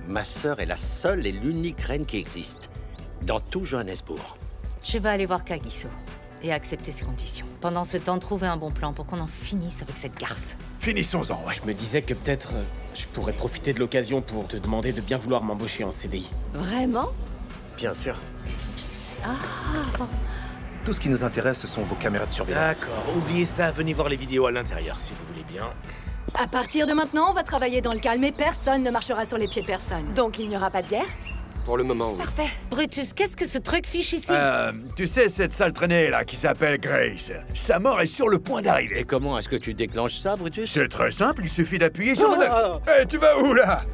Ma sœur est la seule et l'unique reine qui existe dans tout Johannesburg. Je vais aller voir Kagiso et accepter ses conditions. Pendant ce temps, trouver un bon plan pour qu'on en finisse avec cette garce. Finissons-en, ouais. Je me disais que peut-être je pourrais profiter de l'occasion pour te demander de bien vouloir m'embaucher en CDI. Vraiment? Bien sûr. Tout ce qui nous intéresse, ce sont vos caméras de surveillance. D'accord, oubliez ça, venez voir les vidéos à l'intérieur si vous voulez bien. À partir de maintenant, on va travailler dans le calme et personne ne marchera sur les pieds de personne. Donc il n'y aura pas de guerre? Pour le moment, oui. Parfait. Brutus, qu'est-ce que ce truc fiche ici? Tu sais, cette sale traînée là qui s'appelle Grace, sa mort est sur le point Et d'arriver. comment est-ce que tu déclenches ça, Brutus? C'est très simple, il suffit d'appuyer sur le 9. Eh, tu vas où là?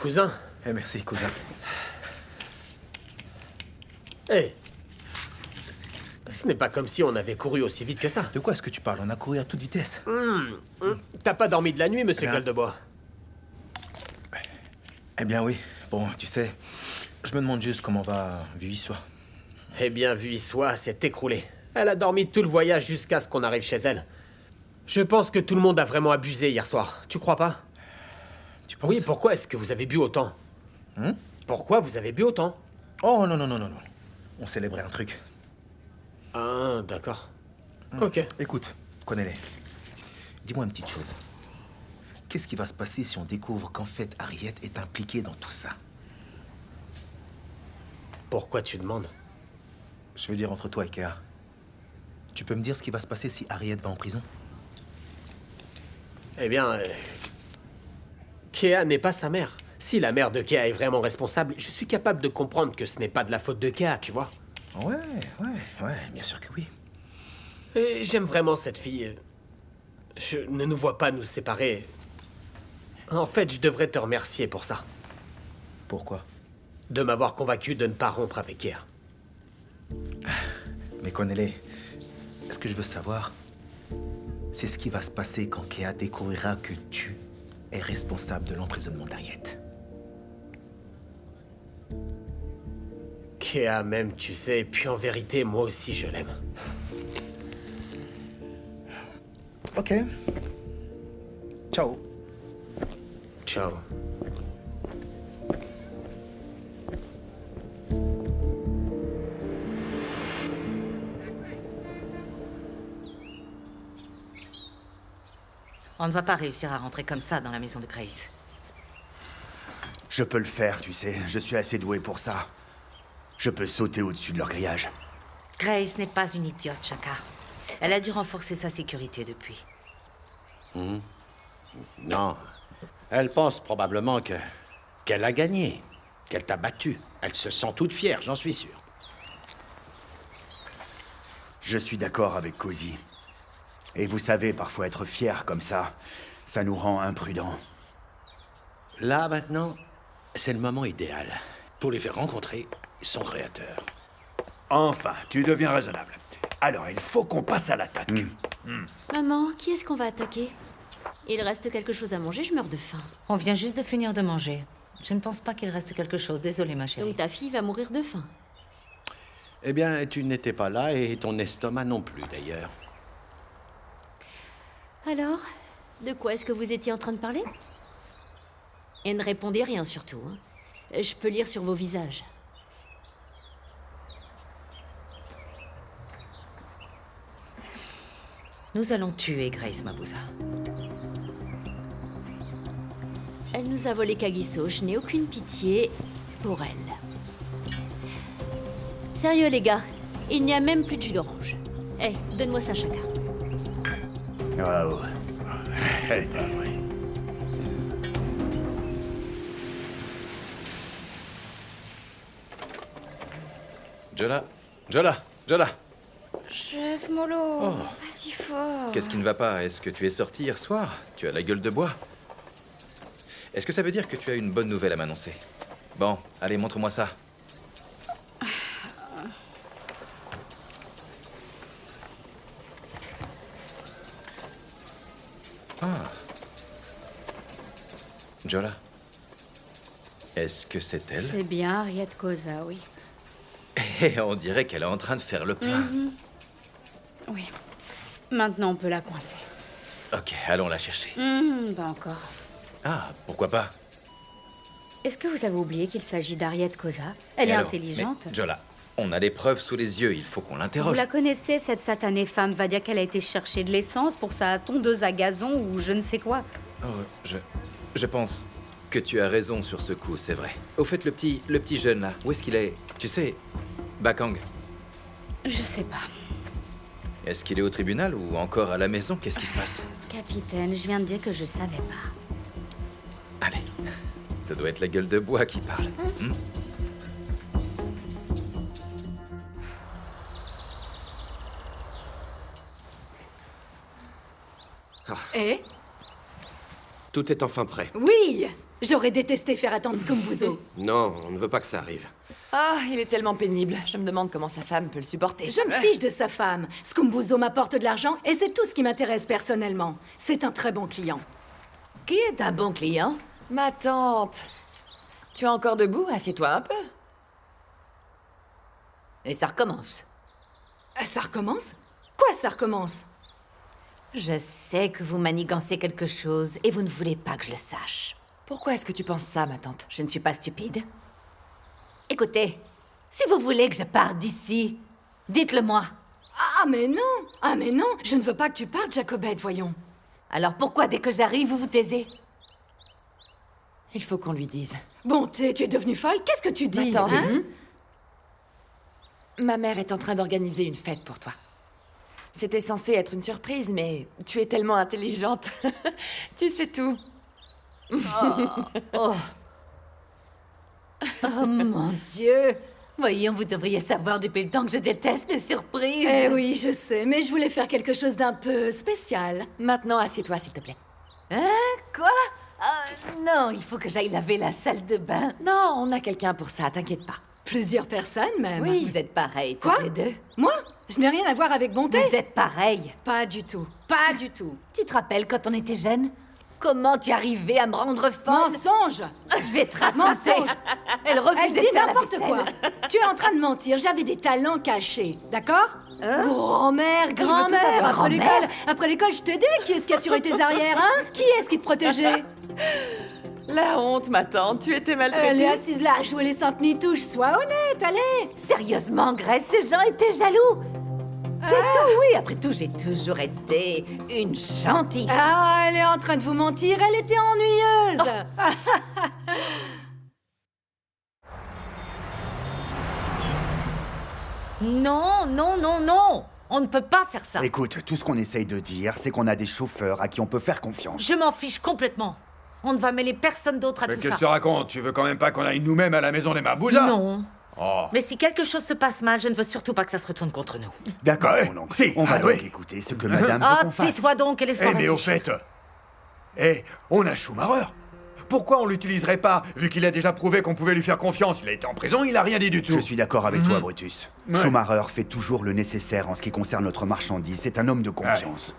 Cousin. Eh, merci, cousin. Hé. Ce n'est pas comme si on avait couru aussi vite que ça. De quoi est-ce que tu parles? On a couru à toute vitesse. T'as pas dormi de la nuit, monsieur Bien. Gueule de Bois? Eh bien oui. Bon, tu sais, je me demande juste comment va Vuissois. Eh bien, Vuissois s'est écroulée. Elle a dormi tout le voyage jusqu'à ce qu'on arrive chez elle. Je pense que tout le monde a vraiment abusé hier soir. Tu crois pas? Tu penses? Oui, pourquoi est-ce que vous avez bu autant? Pourquoi vous avez bu autant? Oh non, non, non, non, non. On célébrait un truc. Ah, d'accord. Ok. Écoute, connais-les. Dis-moi une petite chose. Qu'est-ce qui va se passer si on découvre qu'en fait Harriet est impliquée dans tout ça? Pourquoi tu demandes? Je veux dire entre toi et Kea. Tu peux me dire ce qui va se passer si Harriet va en prison? Eh bien, Kea n'est pas sa mère. Si la mère de Kea est vraiment responsable, je suis capable de comprendre que ce n'est pas de la faute de Kea, tu vois. Ouais, bien sûr que oui. Et j'aime vraiment cette fille. Je ne nous vois pas nous séparer. En fait, je devrais te remercier pour ça. Pourquoi? De m'avoir convaincu de ne pas rompre avec Kea. Mais connais-les. Ce que je veux savoir, c'est ce qui va se passer quand Kea découvrira que tu es responsable de l'emprisonnement d'Harriet. Kea m'aime, tu sais, et puis en vérité, moi aussi je l'aime. Ok. Ciao. Ciao. On ne va pas réussir à rentrer comme ça dans la maison de Grace. Je peux le faire, tu sais. Je suis assez doué pour ça. Je peux sauter au-dessus de leur grillage. Grace n'est pas une idiote, Chaka. Elle a dû renforcer sa sécurité depuis. Non. Elle pense probablement qu'elle a gagné, qu'elle t'a battu. Elle se sent toute fière, j'en suis sûr. Je suis d'accord avec Cozy. Et vous savez, parfois être fier comme ça nous rend imprudents. Là, maintenant, c'est le moment idéal pour les faire rencontrer son créateur. Enfin, tu deviens raisonnable. Alors, il faut qu'on passe à l'attaque. Maman, qui est-ce qu'on va attaquer? Il reste quelque chose à manger, je meurs de faim. On vient juste de finir de manger. Je ne pense pas qu'il reste quelque chose. Désolée, ma chérie. Donc ta fille va mourir de faim. Eh bien, tu n'étais pas là et ton estomac non plus, d'ailleurs. Alors, de quoi est-ce que vous étiez en train de parler? Et ne répondez rien surtout. Hein. Je peux lire sur vos visages. Nous allons tuer Grace Mabuza. Elle nous a volé Kagiso, je n'ai aucune pitié pour elle. Sérieux les gars, il n'y a même plus de jus d'orange. Hé, donne-moi ça chacun. Waouh. Hey. Jola, Chef Molo, pas si fort. qu'est-ce qui ne va pas? Est-ce que tu es sorti hier soir? Tu as la gueule de bois. Est-ce que ça veut dire que tu as une bonne nouvelle à m'annoncer? Bon, allez, montre-moi ça. Ah. Jola. Est-ce que c'est elle? C'est bien Harriet Koza, oui. Et on dirait qu'elle est en train de faire le plein. Oui. Maintenant, on peut la coincer. Ok, allons la chercher. Pas encore. Ah, pourquoi pas? Est-ce que vous avez oublié qu'il s'agit d'Harriet Koza? Elle Et est alors? intelligente. Mais, Jola, on a des preuves sous les yeux, il faut qu'on Vous l'interroge. la connaissez, cette satanée femme va dire qu'elle a été chercher de l'essence pour sa tondeuse à gazon ou je ne sais quoi. Oh, je pense que tu as raison sur ce coup, c'est vrai. Au fait, le petit jeune là, où est-ce qu'il est? Tu sais, Bakang, Je sais pas. est-ce qu'il est au tribunal ou encore à la maison? Qu'est-ce qui se passe? Capitaine, je viens de dire que je savais pas. Allez, ça doit être la gueule de bois qui parle. Eh? Tout est enfin prêt. Oui! J'aurais détesté faire attendre Scumbuzo. Non, on ne veut pas que ça arrive. Ah, il est tellement pénible. Je me demande comment sa femme peut le supporter. Je me fiche de sa femme. Scumbuzo m'apporte de l'argent et c'est tout ce qui m'intéresse personnellement. C'est un très bon client. Qui est un bon client? Ma tante. Tu es encore debout? Assieds-toi un peu. Et ça recommence. Ça recommence? Quoi ça recommence? Je sais que vous manigancez quelque chose et vous ne voulez pas que je le sache. Pourquoi est-ce que tu penses ça, ma tante? Je ne suis pas stupide. Écoutez, si vous voulez que je parte d'ici, dites-le moi. Ah mais non! Ah mais non! Je ne veux pas que tu partes, Jacobette, voyons. Alors pourquoi dès que j'arrive, vous vous taisez? Il faut qu'on lui dise. Bonté, tu es devenue folle? Qu'est-ce que tu dis? Ma tante. hein? Ma mère est en train d'organiser une fête pour toi. C'était censé être une surprise, mais tu es tellement intelligente. Tu sais tout. Oh mon Dieu! Voyons, vous devriez savoir depuis le temps que je déteste les surprises. Eh oui, je sais, mais je voulais faire quelque chose d'un peu spécial. Maintenant, assieds-toi, s'il te plaît. Hein? Quoi? Ah, non, il faut que j'aille laver la salle de bain. Non, on a quelqu'un pour ça, t'inquiète pas. Plusieurs personnes même. Oui. Vous êtes pareils, Quoi? toutes les deux. Moi? Je n'ai rien à voir avec Bonté. Vous êtes pareils. Pas du tout. Pas du tout. Tu te rappelles quand on était jeunes? Comment tu arrivais à me rendre folle? Mensonge! Je vais te raconter. Mensonge! Elle refusait Elle de dit faire la n'importe quoi. vaisselle. Tu es en train de mentir. J'avais des talents cachés, d'accord? Grand-mère, veux tout grand-mère. savoir. Après l'école, je t'aidais. Qui est-ce qui assurait tes arrières, hein? Qui est-ce qui te protégeait? La honte, ma tante, tu étais Elle est maltraitée. assise là à jouer les sainte-nitouches. Sois honnête, allez! Sérieusement, Grace, ces gens étaient jaloux. C'est tout, oui. Après tout, j'ai toujours été une gentille. Ah, elle est en train de vous mentir. Elle était ennuyeuse. Non, non, non, non. On ne peut pas faire ça. Écoute, tout ce qu'on essaye de dire, c'est qu'on a des chauffeurs à qui on peut faire confiance. Je m'en fiche complètement. On ne va mêler personne d'autre à Mais tout qu'est-ce ça. que tu racontes? Tu veux quand même pas qu'on aille nous-mêmes à la maison des Mabouza? Non. Oh. Mais si quelque chose se passe mal, je ne veux surtout pas que ça se retourne contre nous. D'accord, Ouais, mon oncle. si, On va ah donc ouais. écouter ce que madame veut Ah, qu'on fasse. tais-toi donc et laisse-moi Eh, mais au réfléchir. fait... on a Schumacher. Pourquoi on l'utiliserait pas, vu qu'il a déjà prouvé qu'on pouvait lui faire confiance? Il a été en prison, il a rien dit du tout. Je suis d'accord avec toi, Brutus. Ouais. Schumacher fait toujours le nécessaire en ce qui concerne notre marchandise. C'est un homme de confiance.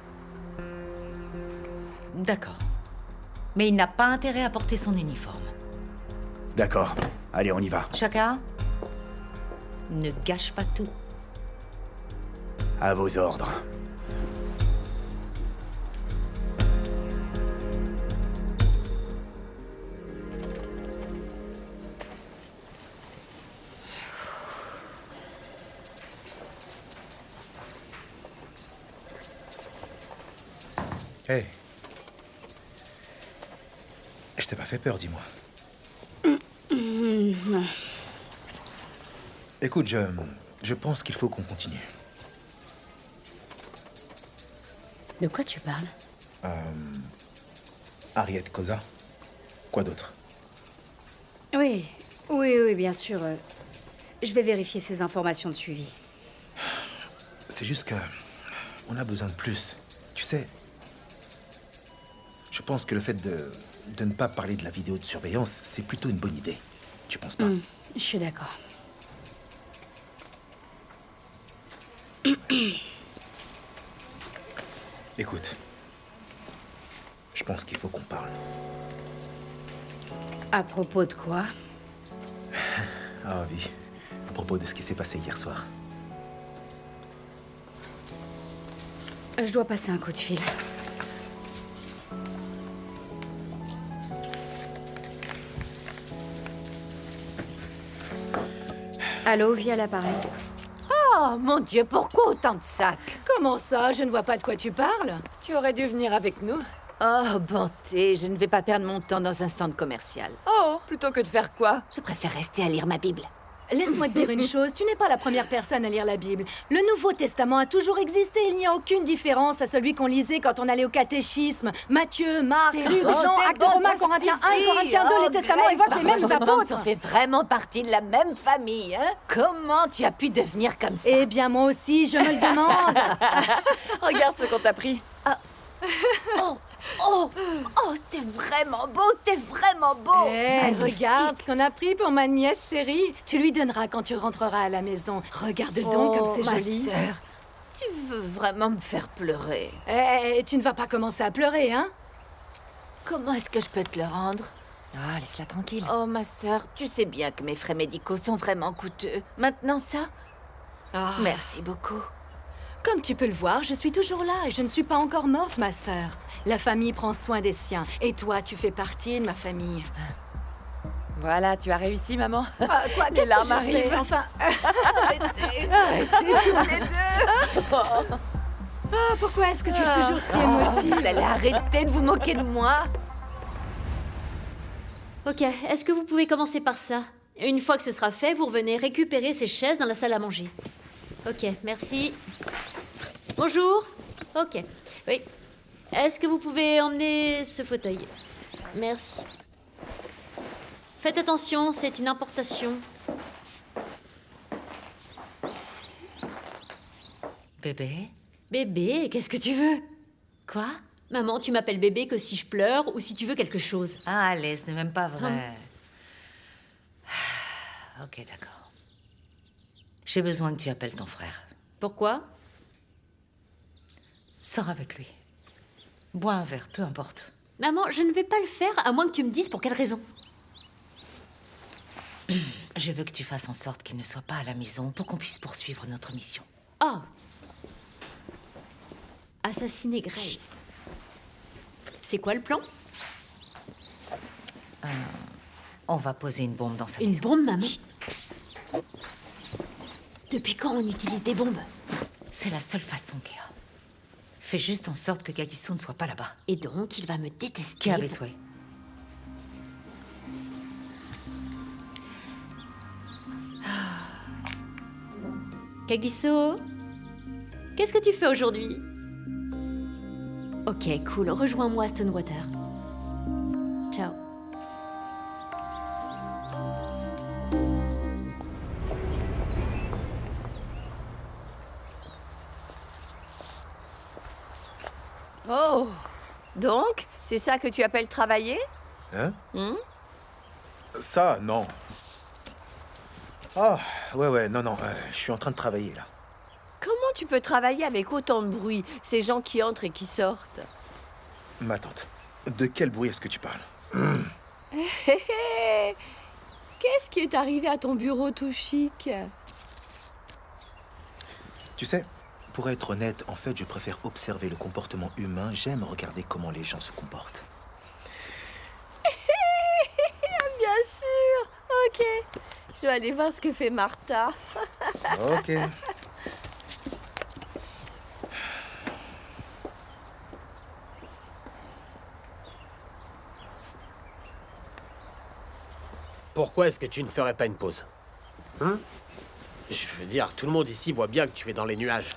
D'accord. Mais il n'a pas intérêt à porter son uniforme. D'accord. Allez, on y va. Chaka, ne gâche pas tout. À vos ordres. Hé. Je t'ai pas fait peur, dis-moi. Écoute, je pense qu'il faut qu'on continue. De quoi tu parles? Harriet Koza. Quoi d'autre? Oui, oui, bien sûr. Je vais vérifier ces informations de suivi. C'est juste que... on a besoin de plus. Tu sais... Je pense que le fait de ne pas parler de la vidéo de surveillance, c'est plutôt une bonne idée. tu penses pas? Je suis d'accord. Écoute, je pense qu'il faut qu'on parle. À propos de quoi? Ah, Vi, à propos de ce qui s'est passé hier soir. Je dois passer un coup de fil. Allô, via l'appareil. Oh mon Dieu, pourquoi autant de sacs? Comment ça? Je ne vois pas de quoi tu parles. Tu aurais dû venir avec nous. Oh, bonté, je ne vais pas perdre mon temps dans un stand commercial. Oh, plutôt que de faire quoi? Je préfère rester à lire ma Bible. Laisse-moi te dire une chose, tu n'es pas la première personne à lire la Bible. Le Nouveau Testament a toujours existé, il n'y a aucune différence à celui qu'on lisait quand on allait au catéchisme. Matthieu, Marc, Luc, Jean, Actes Romains, Corinthiens 1 et Corinthiens 2, les testaments évoquent les mêmes apôtres. On fait vraiment partie de la même famille, hein? Comment tu as pu devenir comme ça? Eh bien, moi aussi, je me le demande. Regarde ce qu'on t'a pris. Oh, c'est vraiment beau, c'est vraiment beau! Regarde ce qu'on a pris pour ma nièce chérie. Tu lui donneras quand tu rentreras à la maison. Regarde donc comme c'est joli. Ma sœur, tu veux vraiment me faire pleurer? Tu ne vas pas commencer à pleurer, hein? Comment est-ce que je peux te le rendre? Ah, laisse-la tranquille. Oh, ma sœur, tu sais bien que mes frais médicaux sont vraiment coûteux. Maintenant ça? Merci beaucoup. Comme tu peux le voir, je suis toujours là et je ne suis pas encore morte, ma sœur. La famille prend soin des siens. Et toi, tu fais partie de ma famille. Voilà, tu as réussi, maman. Quoi? Les larmes arrivent. Enfin... Arrêtez tous les deux! pourquoi est-ce que tu es toujours si émotive? Vous allez arrêter de vous moquer de moi? Ok, est-ce que vous pouvez commencer par ça? Une fois que ce sera fait, vous revenez récupérer ces chaises dans la salle à manger. Ok, merci. Bonjour. Ok, oui. Est-ce que vous pouvez emmener ce fauteuil? Merci. Faites attention, c'est une importation. Bébé? Bébé, qu'est-ce que tu veux? Quoi? Maman, tu m'appelles bébé que si je pleure ou si tu veux quelque chose. Ah, allez, ce n'est même pas vrai. Ok, d'accord. J'ai besoin que tu appelles ton frère. Pourquoi? Sors avec lui. Bois un verre, peu importe. Maman, je ne vais pas le faire à moins que tu me dises pour quelle raison. Je veux que tu fasses en sorte qu'il ne soit pas à la maison pour qu'on puisse poursuivre notre mission. Oh. Assassiner Grace. C'est quoi le plan? On va poser une bombe dans sa maison. Une bombe, maman? Depuis quand on utilise des bombes? C'est la seule façon, Kéa. Fais juste en sorte que Kagiso ne soit pas là-bas. Et donc, il va me détester. Kéa Betway. Kagiso, qu'est-ce que tu fais aujourd'hui? Ok, cool. Rejoins-moi à Stonewater. Ciao. Oh! Donc, c'est ça que tu appelles travailler? Hein? Ça, non. Ah, ouais, non, je suis en train de travailler, là. Comment tu peux travailler avec autant de bruit, ces gens qui entrent et qui sortent? Ma tante, de quel bruit est-ce que tu parles? Qu'est-ce qui est arrivé à ton bureau tout chic? Tu sais, pour être honnête, en fait, je préfère observer le comportement humain. J'aime regarder comment les gens se comportent. Bien sûr! Ok. Je vais aller voir ce que fait Martha. Ok. Pourquoi est-ce que tu ne ferais pas une pause? Hein? Je veux dire, tout le monde ici voit bien que tu es dans les nuages.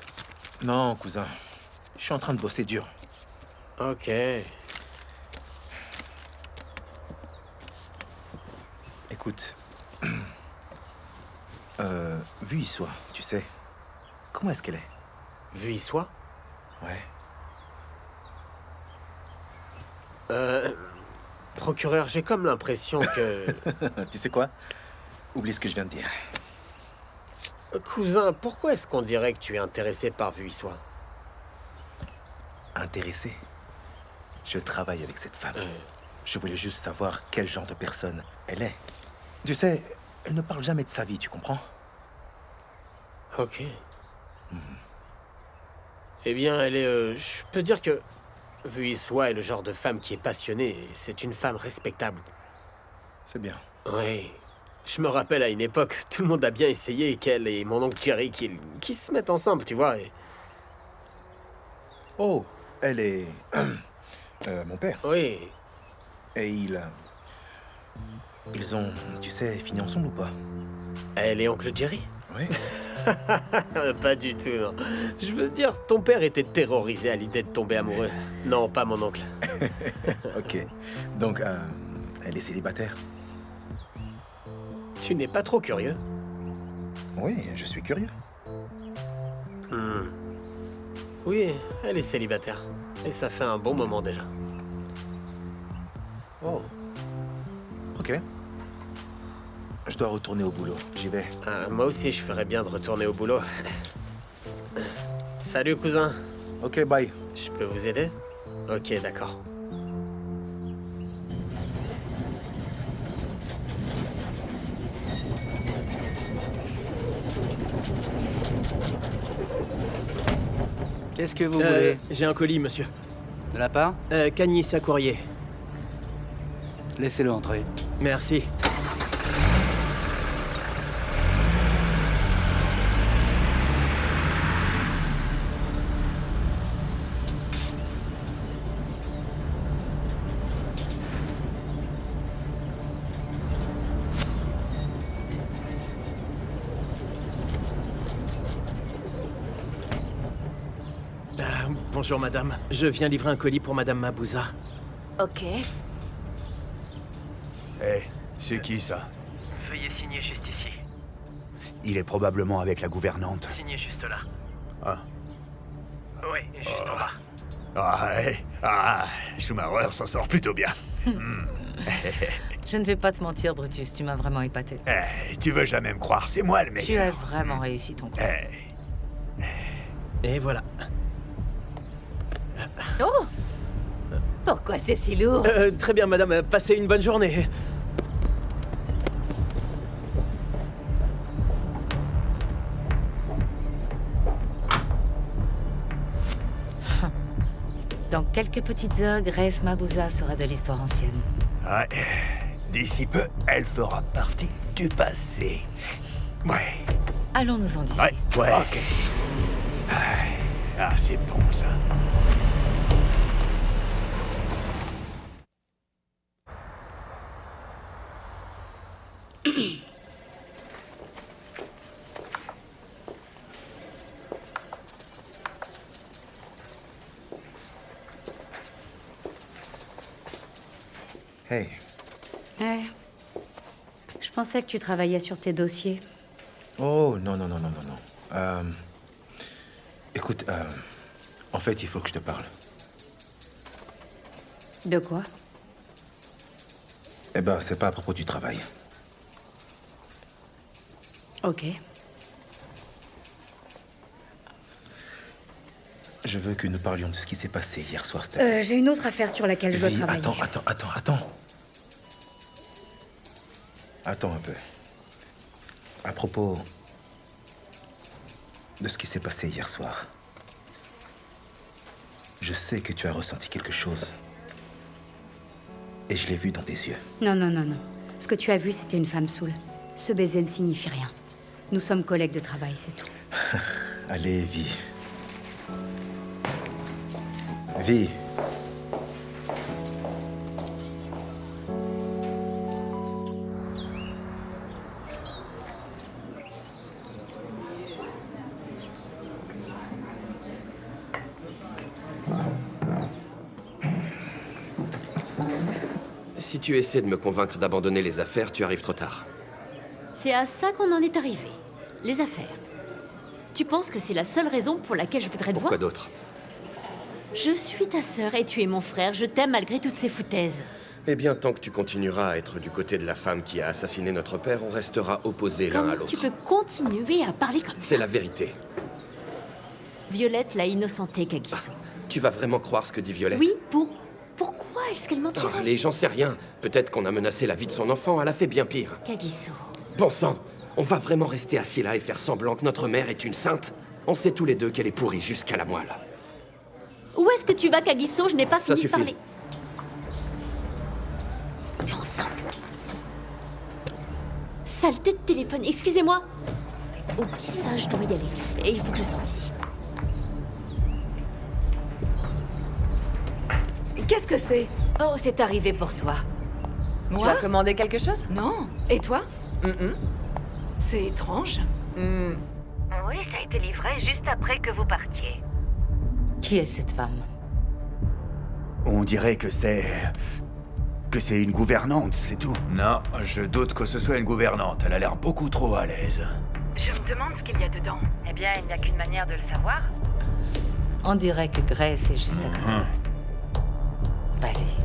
Non, cousin. Je suis en train de bosser dur. Ok. Écoute. Vu soit, tu sais. Comment est-ce qu'elle est? Vu soit? Ouais. Procureur, j'ai comme l'impression que... Tu sais quoi? Oublie ce que je viens de dire. Cousin, pourquoi est-ce qu'on dirait que tu es intéressé par Vuissois? Intéressé? Je travaille avec cette femme. Je voulais juste savoir quel genre de personne elle est. Tu sais, elle ne parle jamais de sa vie, tu comprends? Ok. Eh bien, elle est... je peux dire que... Vuissois est le genre de femme qui est passionnée. Et c'est une femme respectable. C'est bien. Oui. Je me rappelle à une époque, tout le monde a bien essayé qu'elle et mon oncle Jerry qui se mettent ensemble, tu vois. Et... Oh, elle est... mon père. Oui. Et ils ont, tu sais, fini ensemble ou pas? Elle et oncle Jerry? Oui. Pas du tout, non. Je veux dire, ton père était terrorisé à l'idée de tomber amoureux. Non, pas mon oncle. Ok. Donc, elle est célibataire? Tu n'es pas trop curieux? Oui, je suis curieux. Oui, elle est célibataire. Et ça fait un bon moment déjà. Oh. Ok. Je dois retourner au boulot. J'y vais. Moi aussi, je ferais bien de retourner au boulot. Salut, cousin. Ok, bye. Je peux vous aider? Ok, d'accord. Qu'est-ce que vous voulez? J'ai un colis, monsieur. De la part? Canis à courrier. Laissez-le entrer. Merci. Bonjour, madame. Je viens livrer un colis pour madame Mabouza. Ok. Hé, c'est qui ça? Veuillez signer juste ici. Il est probablement avec la gouvernante. Signez juste là. Ah. Oui, juste en bas. Schumacher s'en sort plutôt bien. Je ne vais pas te mentir, Brutus, tu m'as vraiment épaté. Tu veux jamais me croire, c'est moi le meilleur. Tu as vraiment réussi ton coup. Et voilà. Oh! Pourquoi c'est si lourd? Très bien, madame. Passez une bonne journée. Dans quelques petites heures, Grace Mabouza sera de l'histoire ancienne. Ouais. D'ici peu, elle fera partie du passé. Ouais. Allons-nous en d'ici. Ouais. Ok. Ah, c'est bon, ça. Hey. Ouais. Je pensais que tu travaillais sur tes dossiers. Oh, non. Écoute, en fait, il faut que je te parle. De quoi? Eh ben, c'est pas à propos du travail. Ok. Je veux que nous parlions de ce qui s'est passé hier soir, Steph. J'ai une autre affaire sur laquelle je dois Vi, travailler. Attends. Attends un peu. À propos de ce qui s'est passé hier soir. Je sais que tu as ressenti quelque chose. Et je l'ai vu dans tes yeux. Non. Ce que tu as vu, c'était une femme saoule. Ce baiser ne signifie rien. Nous sommes collègues de travail, c'est tout. Allez, Vi. Vi. Si tu essaies de me convaincre d'abandonner les affaires, tu arrives trop tard. C'est à ça qu'on en est arrivé. Les affaires. Tu penses que c'est la seule raison pour laquelle je voudrais te voir? Pourquoi d'autre? Je suis ta sœur et tu es mon frère. Je t'aime malgré toutes ces foutaises. Eh bien, tant que tu continueras à être du côté de la femme qui a assassiné notre père, on restera opposés l'un à Comment l'autre. tu peux continuer à parler comme ça? C'est la vérité. Violette l'a innocenté, Kagiso. Tu vas vraiment croire ce que dit Violette? Oui, pourquoi est-ce qu'elle mentirait? Allez, j'en sais rien. Peut-être qu'on a menacé la vie de son enfant, elle a fait bien pire. Kagiso. Bon sang, on va vraiment rester assis là et faire semblant que notre mère est une sainte? On sait tous les deux qu'elle est pourrie jusqu'à la moelle. Où est-ce que tu vas, Kagiso? Je n'ai pas Ça fini de suffit. parler. Bon sang. Saleté de téléphone, excusez-moi. Oublie ça, je dois y aller. Et il faut que je sorte d'ici. Qu'est-ce que c'est? Oh, c'est arrivé pour toi. Tu Moi? as commandé quelque chose? Non. Et toi? C'est étrange. Oui, ça a été livré juste après que vous partiez. Qui est cette femme? On dirait que c'est une gouvernante, c'est tout. Non, je doute que ce soit une gouvernante. Elle a l'air beaucoup trop à l'aise. Je me demande ce qu'il y a dedans. Eh bien, il n'y a qu'une manière de le savoir. On dirait que Grace est juste à côté. Vas-y.